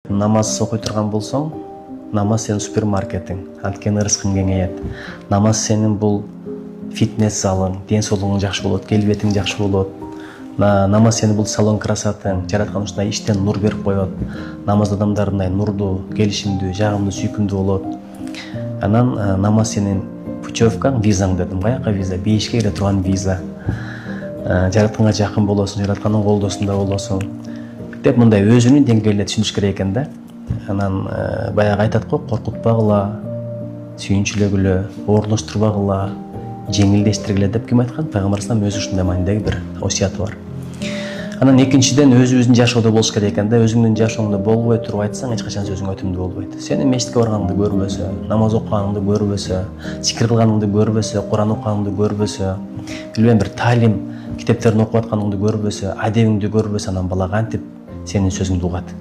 Намаз окуй турган болсоң, намаз сенин супермаркетиң, анткени ырыскың кеңейет. Намаз сенин бул фитнес залың, ден соолугуң жакшы болот, келбетиң жакшы болот. Намаз сенин бул салон красотаң, жараткан ушундай иштен нур берип коет. Намаз адамдар мындай нурдуу, келишимдүү, жагымдуу, сүйкүмдүү болот. Анан намаз сенин путевкаң, визаң дедим. Каяка виза? Бейишке келе турган виза. Жаратканга жакын болосуң, жараткандын колдосунда болосуң деп мындай өзүнүн деңгээлине түшүнүш керек экен да. Анан баягы айтат го, коркутпагыла, сүйүнчүлөгүлө, оорлоштурбагыла, жеңилдештиргиле деп ким айткан? Пайгамбар салам өзү ушундай маанидеги бир осуяты бар. Анан экинчиден өзүбүздүн жашоодо болуш керек экен да. Өзүңдүн жашооңдо болбой туруп айтсаң, эч качан сөзүң өтүмдүү болбойт. Сени мечитке барганыңды көрбөсө, намаз окуганыңды көрбөсө, зикир кылганыңды көрбөсө, Куран окуганыңды көрбөсө, билбейм бир таалим китептерин окуп атканыңды көрбөсө, адебиңди көрбөсө, анан бала кантип сенин сөзүңдү угат?